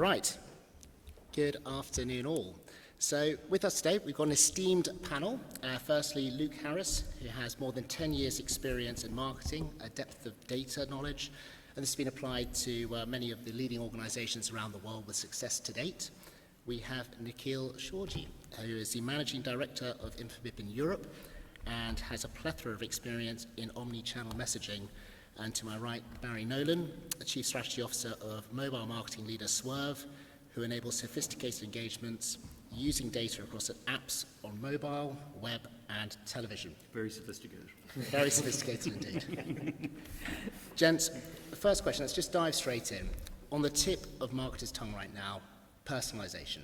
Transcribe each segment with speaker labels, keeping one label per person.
Speaker 1: Right, good afternoon all. So with us today, we've got an esteemed panel. Firstly, Luke Harris, who has more than 10 years experience in marketing, a depth of data knowledge, and this has been applied to many of the leading organizations around the world with success to date. We have Nikhil Shorji, who is the Managing Director of Infobip in Europe and has a plethora of experience in omnichannel messaging. And to my right, Barry Nolan, a Chief Strategy Officer of mobile marketing leader Swerve, who enables sophisticated engagements using data across apps on mobile, web, and television.
Speaker 2: Very sophisticated.
Speaker 1: Very sophisticated indeed. Gents, the first question, let's just dive straight in. On the tip of marketers' tongue right now, personalization.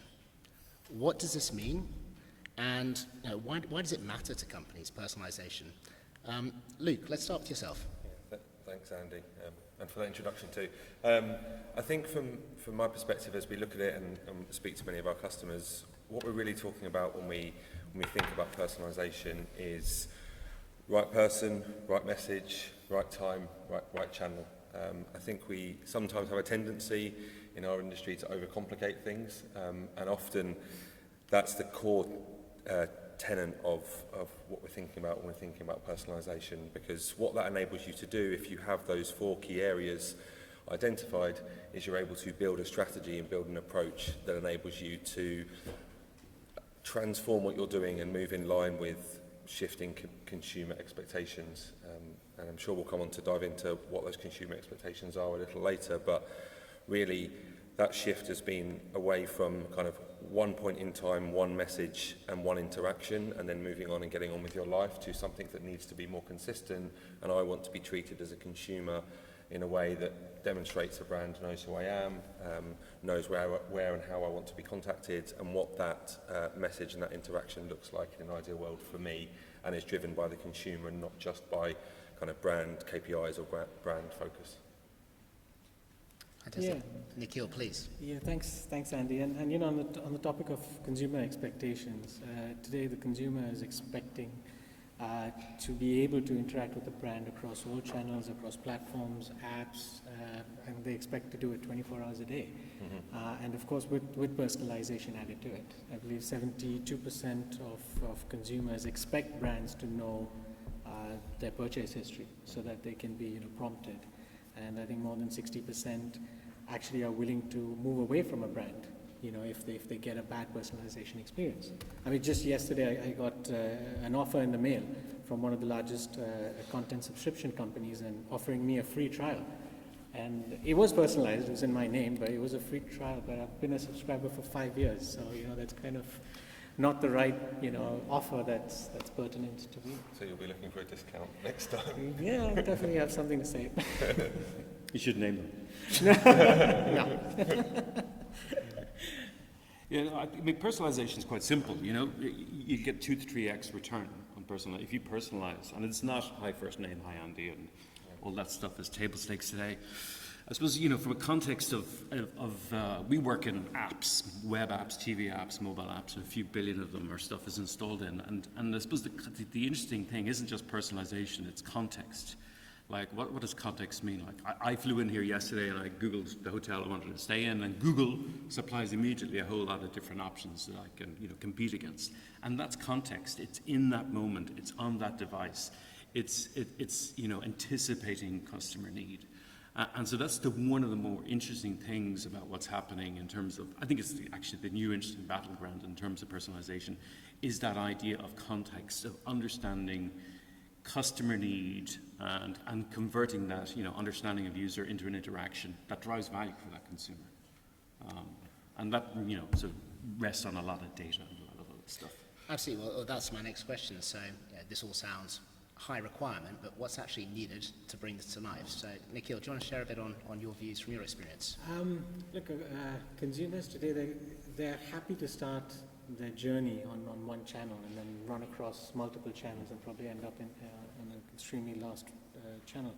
Speaker 1: What does this mean? And why does it matter to companies, personalization? Luke, let's start with yourself.
Speaker 3: Thanks, Andy, and for that introduction too. I think from my perspective, as we look at it and speak to many of our customers, what we're really talking about when we think about personalisation is right person, right message, right time, right channel. I think we sometimes have a tendency in our industry to overcomplicate things, and often that's the core tenet of what we're thinking about when we're thinking about personalisation, because what that enables you to do, if you have those four key areas identified, is you're able to build a strategy and build an approach that enables you to transform what you're doing and move in line with shifting consumer expectations. And I'm sure we'll come on to dive into what those consumer expectations are a little later, but really that shift has been away from kind of one point in time, one message and one interaction, and then moving on and getting on with your life, to something that needs to be more consistent. And I want to be treated as a consumer in a way that demonstrates the brand knows who I am, knows where and how I want to be contacted, and what that message and that interaction looks like in an ideal world for me, and is driven by the consumer and not just by kind of brand KPIs or brand focus.
Speaker 1: Fantastic. Yeah. Nikhil, please.
Speaker 4: Yeah, thanks, Andy. And on the topic of consumer expectations, today the consumer is expecting to be able to interact with the brand across all channels, across platforms, apps, and they expect to do it 24 hours a day. Mm-hmm. And of course, with personalization added to it, I believe 72% of consumers expect brands to know their purchase history so that they can be prompted. And I think more than 60% actually are willing to move away from a brand, if they get a bad personalization experience. I mean, just yesterday I got an offer in the mail from one of the largest content subscription companies and offering me a free trial. And it was personalized, it was in my name, but it was a free trial, but I've been a subscriber for 5 years, so that's kind of not the right, offer that's pertinent to me.
Speaker 3: So you'll be looking for a discount next time?
Speaker 4: Yeah, I definitely have something to say.
Speaker 2: You should name them.
Speaker 4: No.
Speaker 2: I mean, personalization is quite simple. You get 2 to 3x return on personal if you personalize, and it's not hi first name, hi Andy, and all that stuff is table stakes today. I suppose, from a context of we work in apps, web apps, TV apps, mobile apps, and a few billion of them our stuff is installed in. And I suppose the interesting thing isn't just personalization, it's context. Like, what does context mean? Like, I flew in here yesterday and I Googled the hotel I wanted to stay in, and Google supplies immediately a whole lot of different options that I can, compete against. And that's context. It's in that moment. It's on that device. It's anticipating customer need. And so that's one of the more interesting things about what's happening in terms of, I think it's actually the new interesting battleground in terms of personalization, is that idea of context, of understanding customer need and converting that, understanding of user into an interaction that drives value for that consumer. And that, sort of rests on a lot of data and a lot of other stuff.
Speaker 1: Absolutely. Well, that's my next question. So this all sounds high requirement, but what's actually needed to bring this to life? So, Nikhil, do you want to share a bit on your views from your experience?
Speaker 4: Look, consumers today, they're happy to start their journey on one channel and then run across multiple channels and probably end up in an extremely lost channel.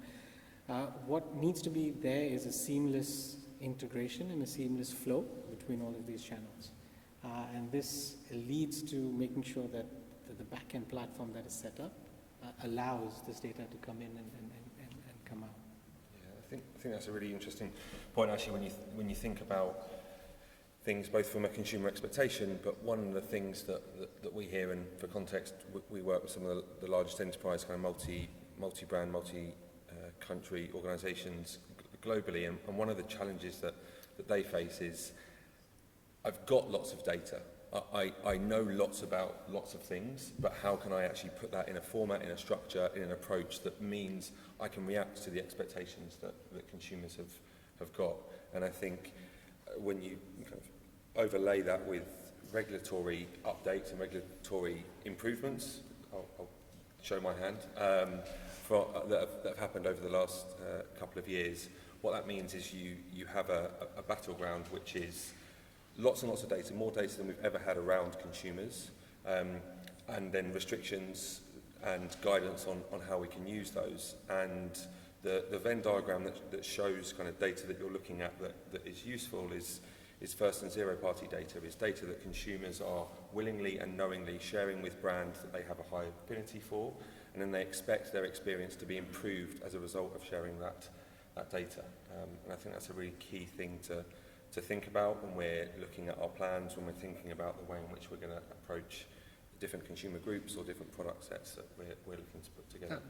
Speaker 4: What needs to be there is a seamless integration and a seamless flow between all of these channels. And this leads to making sure that the back-end platform that is set up allows this data to come in and come out.
Speaker 3: Yeah, I think that's a really interesting point, actually, when you think about things both from a consumer expectation, but one of the things that we hear, and for context, we work with some of the largest enterprise kind of multi-brand, multi-country organisations globally, and one of the challenges that they face is, I've got lots of data, I know lots about lots of things, but how can I actually put that in a format, in a structure, in an approach that means I can react to the expectations that consumers have got? And I think when you kind of overlay that with regulatory updates and regulatory improvements, I'll show my hand, that have happened over the last couple of years, what that means is you have a battleground which is lots and lots of data, more data than we've ever had around consumers, and then restrictions and guidance on how we can use those. And the Venn diagram that shows kind of data that you're looking at that is useful is first and zero-party data, is data that consumers are willingly and knowingly sharing with brands that they have a high affinity for, and then they expect their experience to be improved as a result of sharing that data. And I think that's a really key thing to think about when we're looking at our plans, when we're thinking about the way in which we're going to approach different consumer groups or different product sets that we're looking to put together.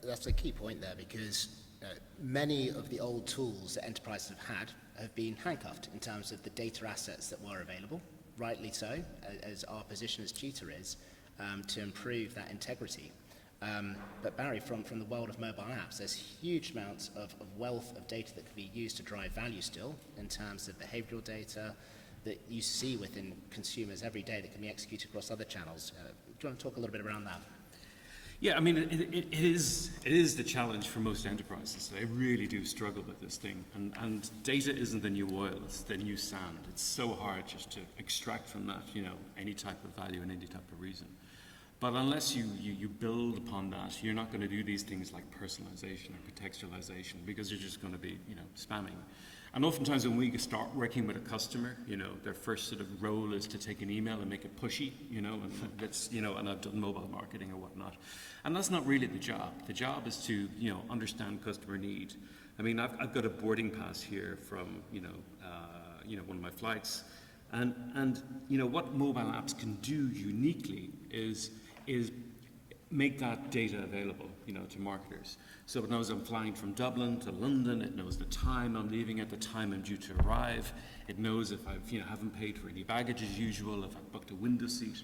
Speaker 1: That's a key point there, because many of the old tools that enterprises have been handcuffed in terms of the data assets that were available, rightly so, as our position as Cheetah is, to improve that integrity. But Barry, from the world of mobile apps, there's huge amounts of wealth of data that can be used to drive value still, in terms of behavioral data that you see within consumers every day that can be executed across other channels. Do you want to talk a little bit around that?
Speaker 2: Yeah, I mean, it is the challenge for most enterprises. They really do struggle with this thing. And data isn't the new oil, it's the new sand. It's so hard just to extract from that, any type of value and any type of reason. But unless you build upon that, you're not going to do these things like personalization or contextualization, because you're just going to be, spamming. And oftentimes when we start working with a customer, their first sort of role is to take an email and make it pushy, and that's, and I've done mobile marketing or whatnot. And that's not really the job. The job is to, understand customer need. I mean, I've got a boarding pass here from, one of my flights. And what mobile apps can do uniquely is make that data available, to marketers. So it knows I'm flying from Dublin to London. It knows the time I'm leaving at, the time I'm due to arrive. It knows if I've, haven't paid for any baggage as usual, if I've booked a window seat.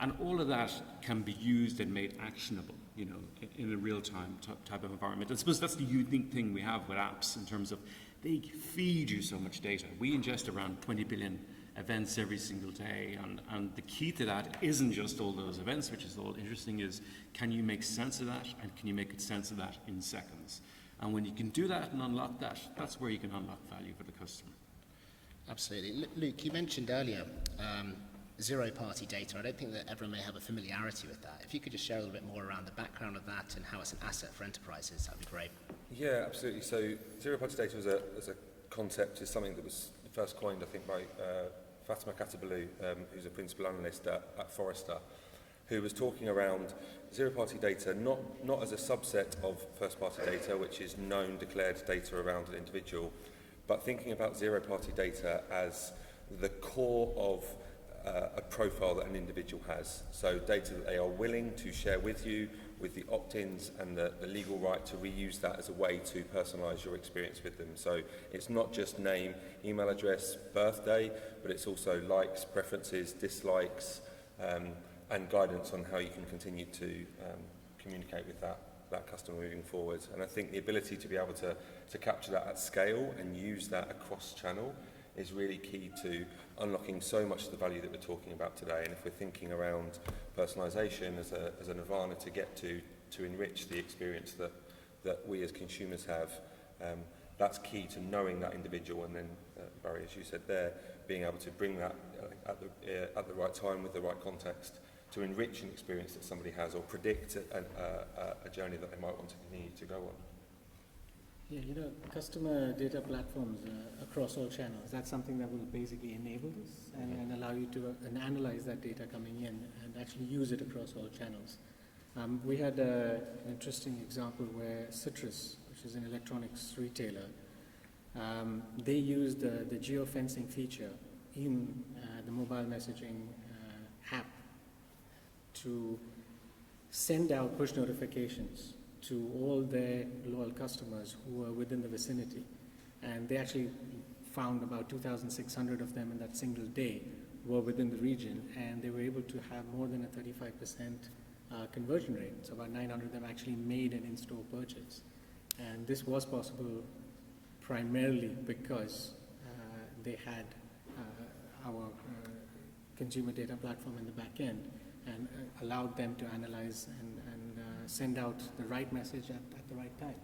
Speaker 2: And all of that can be used and made actionable, in a real-time type of environment. I suppose that's the unique thing we have with apps in terms of they feed you so much data. We ingest around 20 billion events every single day, and the key to that isn't just all those events, which is all interesting, is can you make sense of that, and can you make sense of that in seconds? And when you can do that and unlock that, that's where you can unlock value for the customer.
Speaker 1: Absolutely. Luke, you mentioned earlier zero-party data. I don't think that everyone may have a familiarity with that. If you could just share a little bit more around the background of that and how it's an asset for enterprises, that would be great.
Speaker 3: Yeah, absolutely. So zero-party data as a concept is something that was first coined, I think, by Fatima Katabalou, who's a principal analyst at Forrester, who was talking around zero-party data not as a subset of first-party data, which is known, declared data around an individual, but thinking about zero-party data as the core of a profile that an individual has. So data that they are willing to share with you, with the opt-ins and the legal right to reuse that as a way to personalise your experience with them. So it's not just name, email address, birthday, but it's also likes, preferences, dislikes, and guidance on how you can continue to communicate with that customer moving forward. And I think the ability to be able to capture that at scale and use that across channel is really key to unlocking so much of the value that we're talking about today. And if we're thinking around personalisation as a nirvana to get to enrich the experience that we as consumers have, that's key to knowing that individual, and then, Barry, as you said there, being able to bring that at the right time with the right context to enrich an experience that somebody has, or predict a journey that they might want to continue to go on.
Speaker 4: Yeah, customer data platforms across all channels, that's something that will basically enable this and allow you to analyze that data coming in and actually use it across all channels. We had an interesting example where Citrus, which is an electronics retailer, they used the geofencing feature in the mobile messaging app to send out push notifications to all their loyal customers who were within the vicinity. And they actually found about 2,600 of them in that single day were within the region, and they were able to have more than a 35% conversion rate. So about 900 of them actually made an in-store purchase. And this was possible primarily because they had our consumer data platform in the back end and allowed them to analyze and send out the right message at the right time.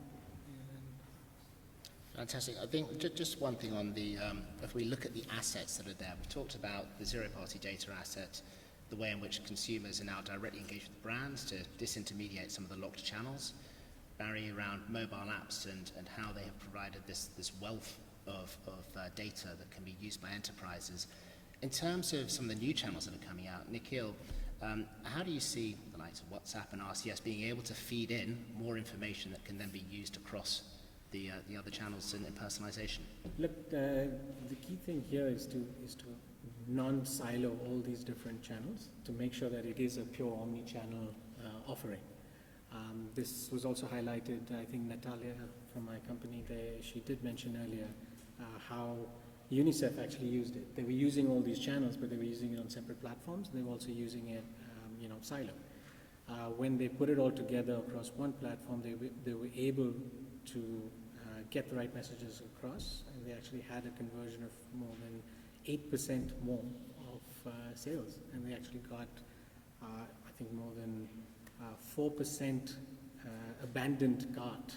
Speaker 1: Fantastic. I think just one thing on the, if we look at the assets that are there, we've talked about the zero-party data asset, the way in which consumers are now directly engaged with brands to disintermediate some of the locked channels, Barry, around mobile apps and how they have provided this wealth of data that can be used by enterprises. In terms of some of the new channels that are coming out, Nikhil, how do you see the likes of WhatsApp and RCS being able to feed in more information that can then be used across the other channels in personalization?
Speaker 4: Look, the key thing here is to non-silo all these different channels to make sure that it is a pure omni-channel offering. This was also highlighted, I think Natalia from my company there, she did mention earlier how UNICEF actually used it. They were using all these channels, but they were using it on separate platforms. They were also using it, silo. When they put it all together across one platform, they were able to get the right messages across, and they actually had a conversion of more than 8% more of sales, and they actually got, I think, more than 4% abandoned cart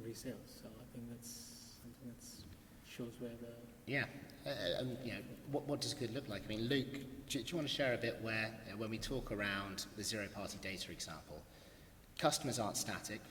Speaker 4: resales. So I think that's something that shows where the...
Speaker 1: Yeah, what does good look like? I mean, Luke, do you want to share a bit where, when we talk around the zero-party data example, customers aren't static,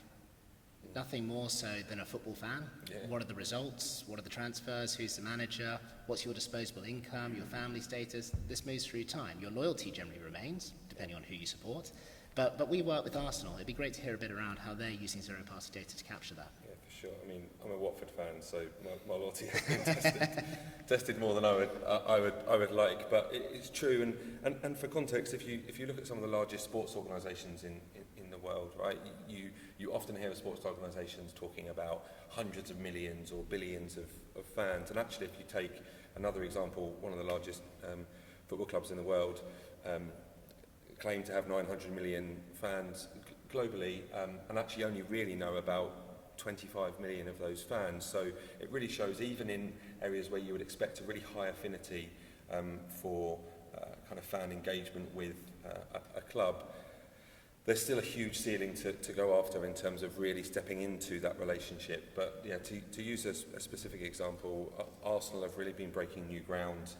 Speaker 1: nothing more so than a football fan. Yeah. What are the results? What are the transfers? Who's the manager? What's your disposable income? Your family status? This moves through time. Your loyalty generally remains, depending on who you support. But we work with Arsenal. It'd be great to hear a bit around how they're using zero-party data to capture that. Yeah,
Speaker 3: for sure. I mean, I'm a Watford fan, so my loyalty has been tested more than I would like. But it's true. And for context, if you look at some of the largest sports organisations in the world, right, you often hear sports organisations talking about hundreds of millions or billions of fans. And actually, if you take another example, one of the largest football clubs in the world claim to have 900 million fans globally, and actually only really know about 25 million of those fans. So it really shows, even in areas where you would expect a really high affinity for kind of fan engagement with a club, there's still a huge ceiling to go after in terms of really stepping into that relationship. But yeah, to use a specific example, Arsenal have really been breaking new ground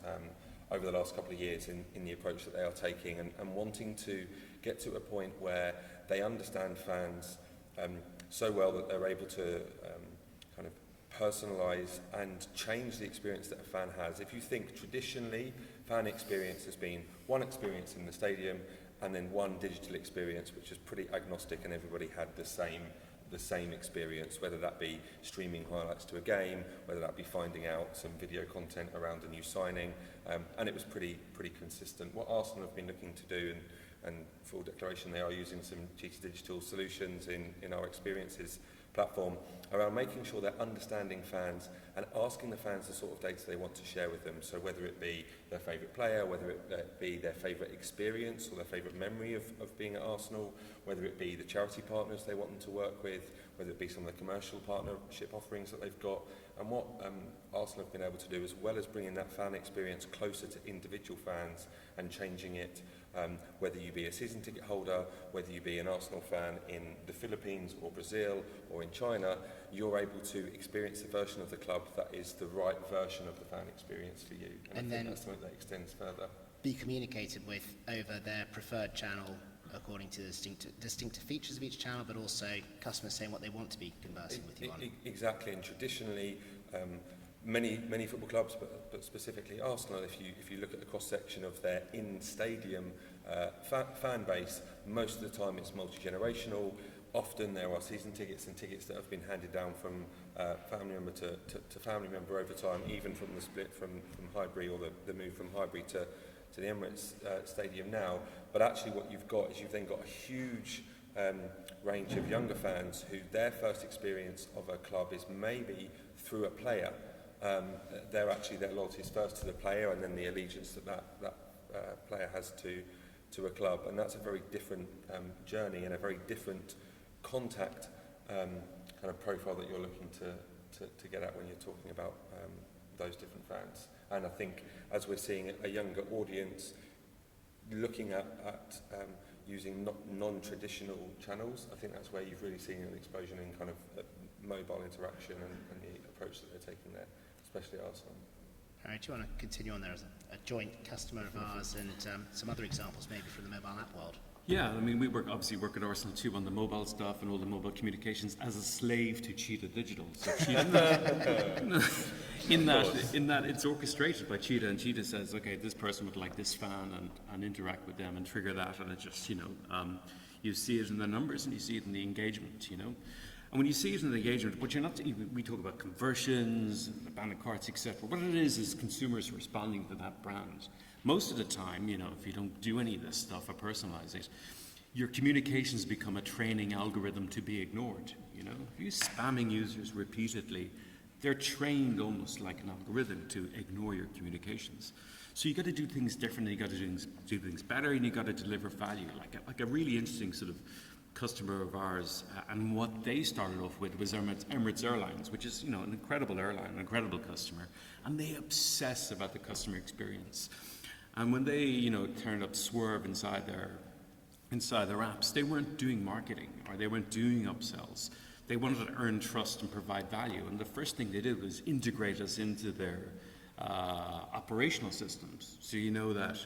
Speaker 3: over the last couple of years in the approach that they are taking, and wanting to get to a point where they understand fans so well that they're able to kind of personalise and change the experience that a fan has. If you think traditionally, fan experience has been one experience in the stadium and then one digital experience, which is pretty agnostic, and everybody had the same experience, whether that be streaming highlights to a game, whether that be finding out some video content around a new signing, and it was pretty consistent. What Arsenal have been looking to do, and full declaration, they are using some Cheetah Digital solutions in our experiences platform around making sure they're understanding fans and asking the fans the sort of data they want to share with them. So whether it be their favourite player, whether it be their favourite experience or their favourite memory of being at Arsenal, whether it be the charity partners they want them to work with, whether it be some of the commercial partnership offerings that they've got. And what Arsenal have been able to do, as well as bringing that fan experience closer to individual fans and changing it, whether you be a season ticket holder, whether you be an Arsenal fan in the Philippines or Brazil or in China, you're able to experience the version of the club that is the right version of the fan experience for you. And I think that's something that extends further.
Speaker 1: Be communicated with over their preferred channel according to the distinctive features of each channel, but also customers saying what they want to be conversing with you on.
Speaker 3: Exactly, and traditionally, many football clubs, but specifically Arsenal, if you look at the cross-section of their in-stadium fan base, most of the time it's multi-generational, often there are season tickets and tickets that have been handed down from family member to family member over time, even from the split from Highbury, or the move from Highbury to the Emirates Stadium now. But actually what you've got is you've then got a huge range of younger fans who their first experience of a club is maybe through a player. Their loyalty is first to the player, and then the allegiance that player has to a club, and that's a very different journey and a very different contact kind of profile that you're looking to get at when you're talking about those different fans. And I think as we're seeing a younger audience looking at using non-traditional channels, I think that's where you've really seen an explosion in kind of mobile interaction and the approach that they're taking there, especially Arsenal.
Speaker 1: All right, do you want to continue on there as a joint customer of ours, and some other examples maybe from the mobile app world?
Speaker 2: Yeah, I mean, we obviously work at Arsenal too on the mobile stuff and all the mobile communications as a slave to Cheetah Digital. So in that it's orchestrated by Cheetah, and Cheetah says, okay, this person would like this fan, and interact with them and trigger that, and it just, you see it in the numbers and you see it in the engagement, And when you see it in the engagement, but you're not, we talk about conversions, abandoned carts, etc. What it is consumers responding to that brand. Most of the time, if you don't do any of this stuff or personalize it, your communications become a training algorithm to be ignored. If you're spamming users repeatedly, they're trained almost like an algorithm to ignore your communications. So you got to do things differently, you got to do things better, and you got to deliver value. Like a really interesting sort of customer of ours, and what they started off with was Emirates Airlines, which is an incredible airline, an incredible customer, and they obsess about the customer experience. And when they turned up Swerve inside their apps, they weren't doing marketing or they weren't doing upsells. They wanted to earn trust and provide value, and the first thing they did was integrate us into their operational systems, so that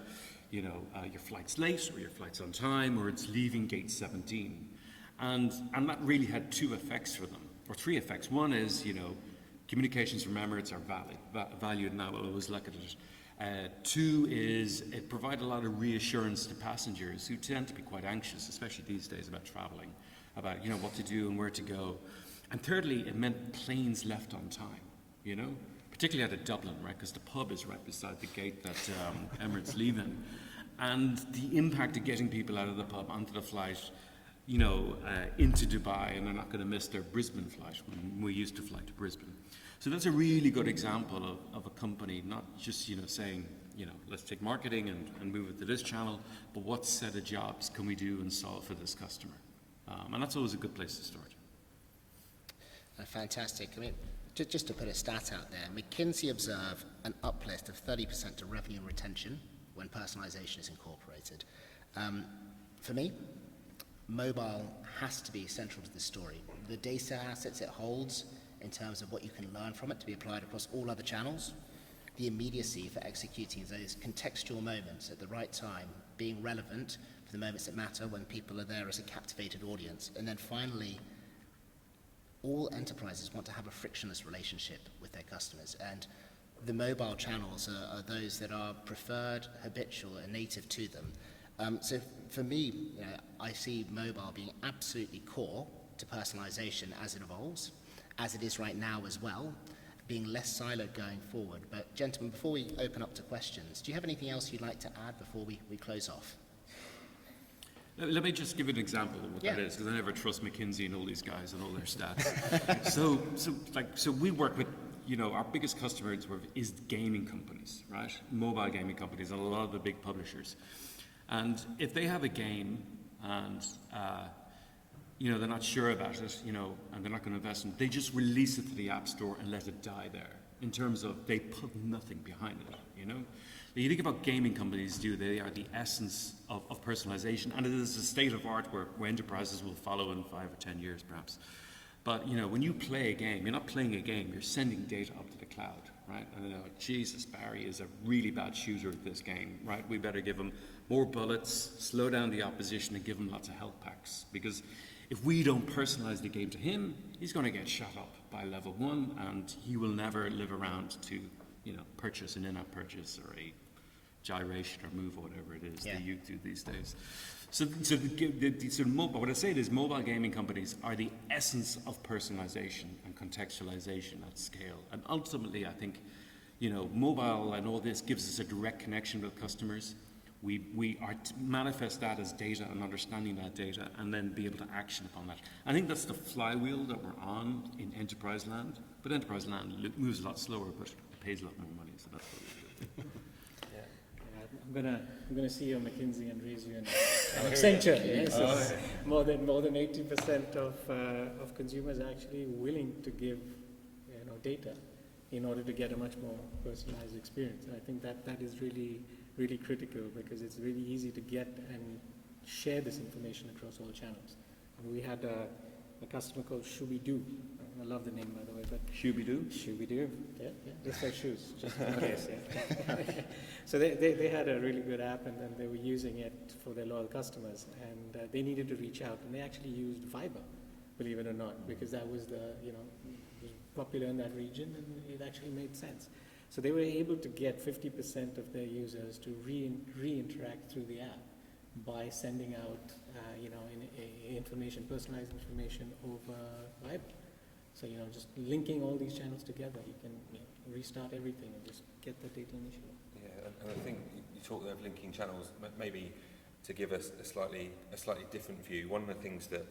Speaker 2: your flight's late, or your flight's on time, or it's leaving gate 17. And that really had two effects for them, or three effects. One is, communications from Emirates are valued now, I'll always look at it. Two is it provided a lot of reassurance to passengers who tend to be quite anxious, especially these days, about traveling, about what to do and where to go. And thirdly, it meant planes left on time, particularly out of Dublin, right? Because the pub is right beside the gate that Emirates leave in. And the impact of getting people out of the pub onto the flight, into Dubai, and they're not going to miss their Brisbane flight when we used to fly to Brisbane. So that's a really good example of a company not just, saying, let's take marketing and move it to this channel, but what set of jobs can we do and solve for this customer? And that's always a good place to start.
Speaker 1: Fantastic. I mean, just to put a stat out there, McKinsey observe an uplift of 30% to revenue and retention when personalization is incorporated. For me, mobile has to be central to the story. The data assets it holds in terms of what you can learn from it to be applied across all other channels, the immediacy for executing those contextual moments at the right time, being relevant for the moments that matter when people are there as a captivated audience, and then finally, all enterprises want to have a frictionless relationship with their customers, and the mobile channels are those that are preferred, habitual, and native to them. So for me, I see mobile being absolutely core to personalization as it evolves, as it is right now as well, being less siloed going forward. But gentlemen, before we open up to questions, do you have anything else you'd like to add before we close off?
Speaker 2: Let me just give an example of what that is, because I never trust McKinsey and all these guys and all their stats. So we work with, our biggest customers is gaming companies, right? Mobile gaming companies and a lot of the big publishers. And if they have a game and, they're not sure about it, and they're not going to invest in it, they just release it to the App Store and let it die there, in terms of they put nothing behind it, You think about gaming companies they are the essence of personalization, and it is a state of art where enterprises will follow in 5 or 10 years perhaps. But when you play a game, you're not playing a game, you're sending data up to the cloud, right? And Jesus, Barry is a really bad shooter at this game, right? We better give him more bullets, slow down the opposition, and give him lots of health packs. Because if we don't personalize the game to him, he's going to get shot up by level 1, and he will never live around to purchase an in-app purchase or a gyration or move or whatever it is
Speaker 1: Yeah.
Speaker 2: that you do these days. So mobile, what I say is mobile gaming companies are the essence of personalization and contextualization at scale. And ultimately, I think, mobile and all this gives us a direct connection with customers. We are to manifest that as data and understanding that data and then be able to action upon that. I think that's the flywheel that we're on in enterprise land. But enterprise land moves a lot slower, but it pays a lot more money, so that's what we do.
Speaker 4: I'm gonna see you McKinsey and raise you an Accenture. Yes, so more than 80% of consumers are actually willing to give data in order to get a much more personalized experience. And I think that is really critical, because it's really easy to get and share this information across all channels. And we had a customer called Shooby-Doo. I love the name, by the way. But
Speaker 2: Shooby-Doo?
Speaker 4: Shooby-Doo, yeah, just like shoes, just in case, yeah. So they had a really good app, and then they were using it for their loyal customers, and they needed to reach out, and they actually used Viber, believe it or not, because that was was popular in that region, and it actually made sense. So they were able to get 50% of their users to re-interact through the app by sending out, personalized information over Viber. So, just linking all these channels together, you can restart everything and just get the data initially.
Speaker 3: Yeah, and I think you talk there of linking channels, maybe to give us a slightly different view. One of the things that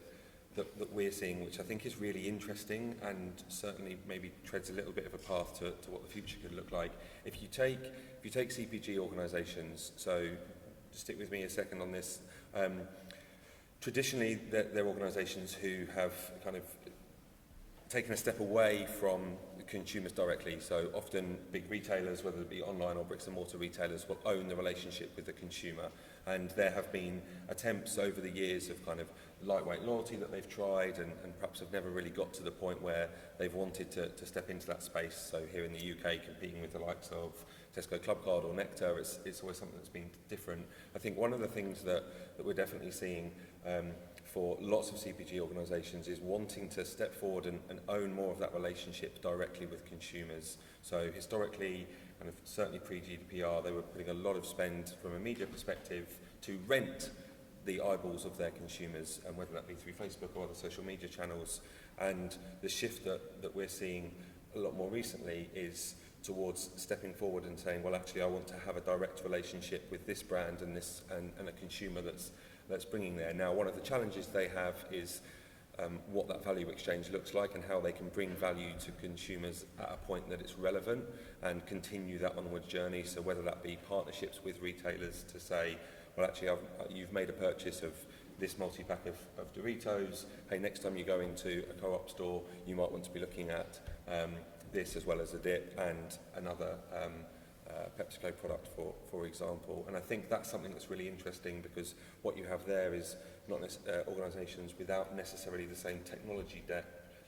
Speaker 3: we're seeing, which I think is really interesting and certainly maybe treads a little bit of a path to what the future could look like. If you take CPG organisations, so just stick with me a second on this. Traditionally, they're organisations who have kind of taken a step away from the consumers directly. So often big retailers, whether it be online or bricks and mortar retailers, will own the relationship with the consumer. And there have been attempts over the years of kind of lightweight loyalty that they've tried, and perhaps have never really got to the point where they've wanted to step into that space. So here in the UK, competing with the likes of Tesco Clubcard or Nectar, it's always something that's been different. I think one of the things that we're definitely seeing for lots of CPG organisations is wanting to step forward and own more of that relationship directly with consumers. So historically, and certainly pre-GDPR, they were putting a lot of spend from a media perspective to rent the eyeballs of their consumers, and whether that be through Facebook or other social media channels. And the shift that we're seeing a lot more recently is towards stepping forward and saying, well, actually, I want to have a direct relationship with this brand and a consumer that's bringing there. Now, one of the challenges they have is what that value exchange looks like and how they can bring value to consumers at a point that it's relevant and continue that onward journey. So whether that be partnerships with retailers to say, well, actually, you've made a purchase of this multi-pack of Doritos. Hey, next time you go into a Co-op store, you might want to be looking at this as well as a dip and another PepsiCo product, for example. And I think that's something that's really interesting, because what you have there is not organisations without necessarily the same technology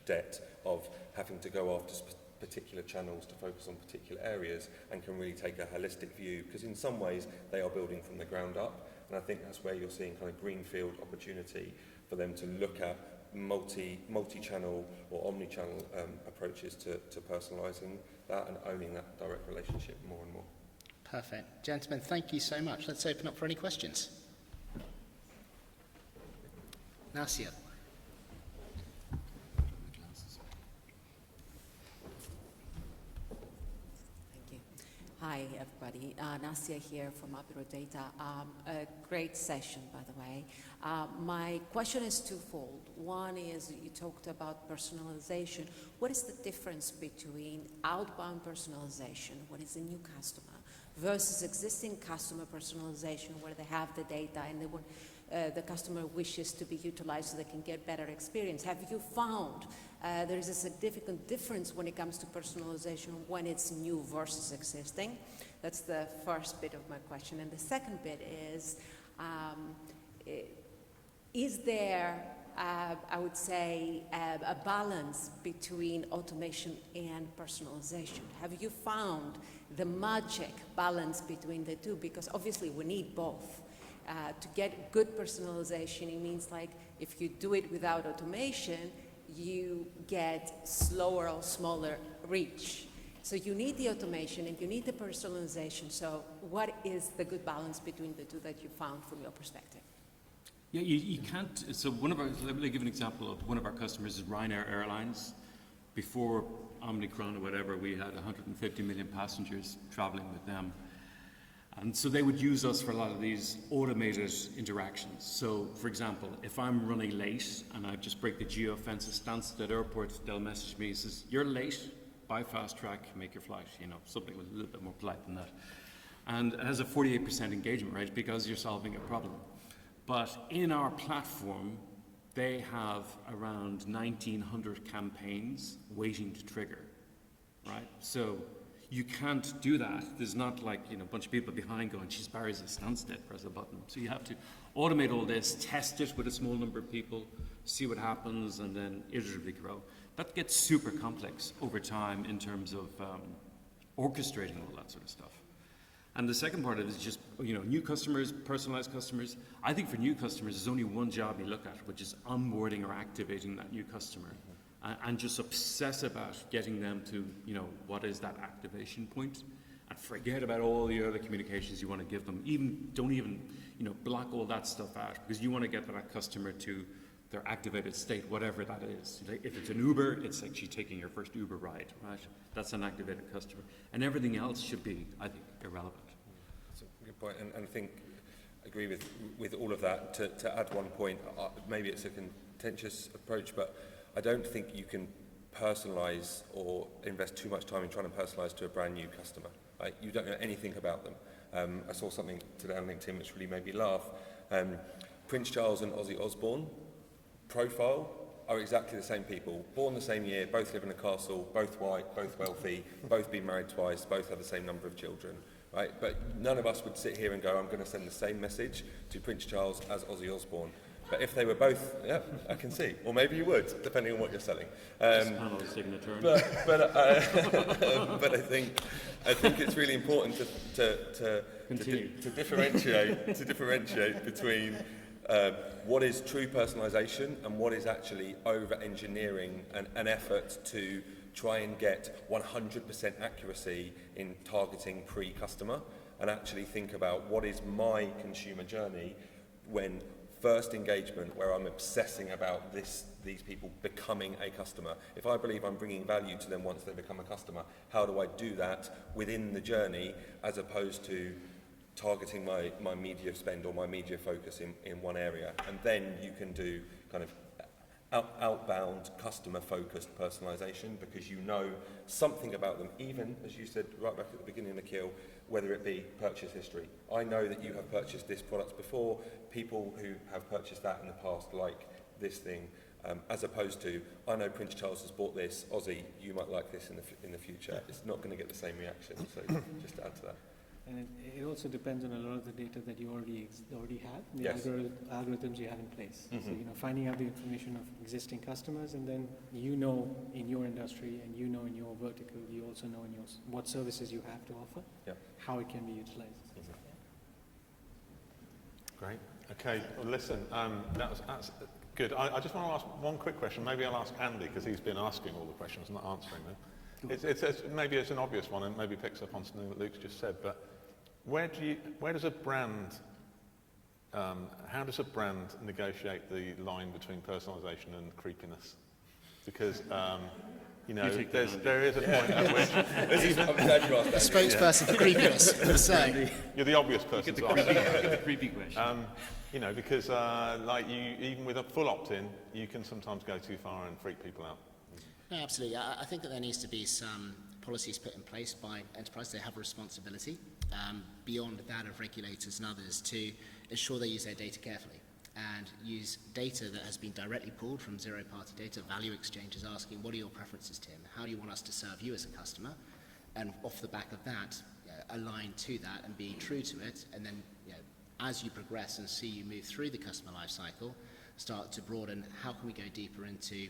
Speaker 3: debt of having to go after particular channels to focus on particular areas, and can really take a holistic view, because in some ways they are building from the ground up. And I think that's where you're seeing kind of greenfield opportunity for them to look at multi-channel or omni-channel approaches to personalising that and owning that direct relationship more and more.
Speaker 1: Perfect. Gentlemen, thank you so much. Let's open up for any questions. Nasia.
Speaker 5: Hi, everybody. Nasia here from Apiro Data. A great session, by the way. My question is twofold. One is, you talked about personalization. What is the difference between outbound personalization, what is a new customer, versus existing customer personalization, where they have the data and they want, the customer wishes to be utilized so they can get better experience? Have you found there is a significant difference when it comes to personalization when it's new versus existing? That's the first bit of my question. And the second bit is there, I would say, a balance between automation and personalization? Have you found the magic balance between the two? Because obviously we need both. To get good personalization, it means, like, if you do it without automation, you get slower or smaller reach. So you need the automation and you need the personalization. So what is the good balance between the two that you found from your perspective?
Speaker 2: Yeah, you can't. So let me give an example of one of our customers is Ryanair Airlines. Before Omicron or whatever, we had 150 million passengers traveling with them. And so they would use us for a lot of these automated interactions. So, for example, if I'm running late and I just break the geo-fence at Stansted Airport, they'll message me and says, "You're late, buy fast track, make your flight," something with a little bit more polite than that. And it has a 48% engagement rate because you're solving a problem. But in our platform, they have around 1,900 campaigns waiting to trigger, right? So you can't do that. There's not like, a bunch of people behind going, "Geez, Barry's at Stansted, press a button." So you have to automate all this, test it with a small number of people, see what happens, and then iteratively grow. That gets super complex over time in terms of orchestrating all that sort of stuff. And the second part of it is just, new customers, personalized customers. I think for new customers, there's only one job you look at, which is onboarding or activating that new customer. And just obsess about getting them to, what is that activation point, and forget about all the other communications you want to give them. Don't even, block all that stuff out, because you want to get that customer to their activated state, whatever that is. If it's an Uber, it's actually taking your first Uber ride, right? That's an activated customer. And everything else should be, I think, irrelevant.
Speaker 3: That's a good point, and I think I agree with all of that. To add one point, maybe it's a contentious approach, but I don't think you can personalise or invest too much time in trying to personalise to a brand new customer. Right? You don't know anything about them. I saw something today on LinkedIn which really made me laugh. Prince Charles and Ozzy Osbourne profile are exactly the same people, born the same year, both live in a castle, both white, both wealthy, both been married twice, both have the same number of children. Right? But none of us would sit here and go, "I'm going to send the same message to Prince Charles as Ozzy Osbourne." But if they were both, yeah, I can see. Or maybe you would, depending on what you're selling.
Speaker 2: This panel is taking a turn.
Speaker 3: But I think it's really important to differentiate between what is true personalisation and what is actually over-engineering an effort to try and get 100% accuracy in targeting pre-customer, and actually think about what is my consumer journey when first engagement, where I'm obsessing about these people becoming a customer. If I believe I'm bringing value to them once they become a customer, how do I do that within the journey, as opposed to targeting my media spend or my media focus in one area? And then you can do kind of outbound customer-focused personalisation, because you know something about them, even, as you said right back at the beginning, Nikhil, whether it be purchase history. I know that you have purchased this product before, people who have purchased that in the past like this thing, as opposed to, I know Prince Charles has bought this, Ozzy, you might like this in the future. It's not going to get the same reaction, so just to add to that.
Speaker 4: And it also depends on a lot of the data that you already have, the
Speaker 3: Yes.
Speaker 4: algorithms you have in place.
Speaker 3: Mm-hmm.
Speaker 4: So, finding out the information of existing customers, and then in your industry, and in your vertical, you also know what services you have to offer, how it can be utilized.
Speaker 3: Mm-hmm.
Speaker 6: Great. Okay, well, listen, that's good. I just want to ask one quick question. Maybe I'll ask Andy, because he's been asking all the questions, not answering them. Maybe it's an obvious one, and maybe picks up on something that Luke's just said, but where does a brand, how does a brand negotiate the line between personalisation and creepiness? Because, there is a point at which...
Speaker 3: I'm glad you asked that.
Speaker 1: Spokesperson for creepiness, so.
Speaker 6: You're the obvious person to ask.
Speaker 2: Get the creepy question.
Speaker 6: Because even with a full opt-in, you can sometimes go too far and freak people out.
Speaker 1: No, absolutely. I think that there needs to be some policies put in place by enterprises. They have a responsibility beyond that of regulators and others to ensure they use their data carefully and use data that has been directly pulled from zero-party data, value exchanges, asking, what are your preferences, Tim? How do you want us to serve you as a customer? And off the back of that, align to that and be true to it. And then, as you progress and see you move through the customer life cycle, start to broaden how can we go deeper into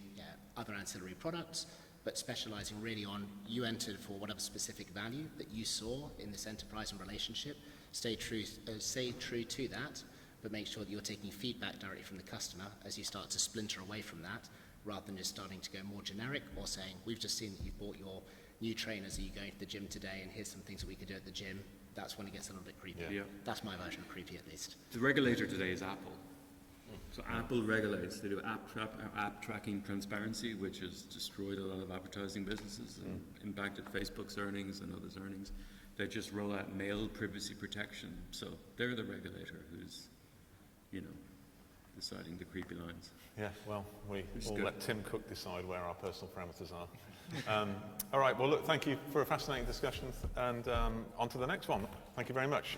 Speaker 1: other ancillary products, but specializing really on you entered for whatever specific value that you saw in this enterprise and relationship. Stay true to that, but make sure that you're taking feedback directly from the customer as you start to splinter away from that, rather than just starting to go more generic or saying, we've just seen that you've bought your new trainers, are you going to the gym today, and here's some things that we could do at the gym. That's when it gets a little bit creepy.
Speaker 2: Yeah.
Speaker 1: That's my version of creepy, at least.
Speaker 2: The regulator today is Apple. So Apple regulates. They do app tracking transparency, which has destroyed a lot of advertising businesses and impacted Facebook's earnings and others' earnings. They just roll out mail privacy protection. So they're the regulator who's, deciding the creepy lines.
Speaker 6: Yeah, well, we'll
Speaker 2: good.
Speaker 6: let Tim Cook decide where our personal parameters are. All right, well, look, thank you for a fascinating discussion, and on to the next one. Thank you very much.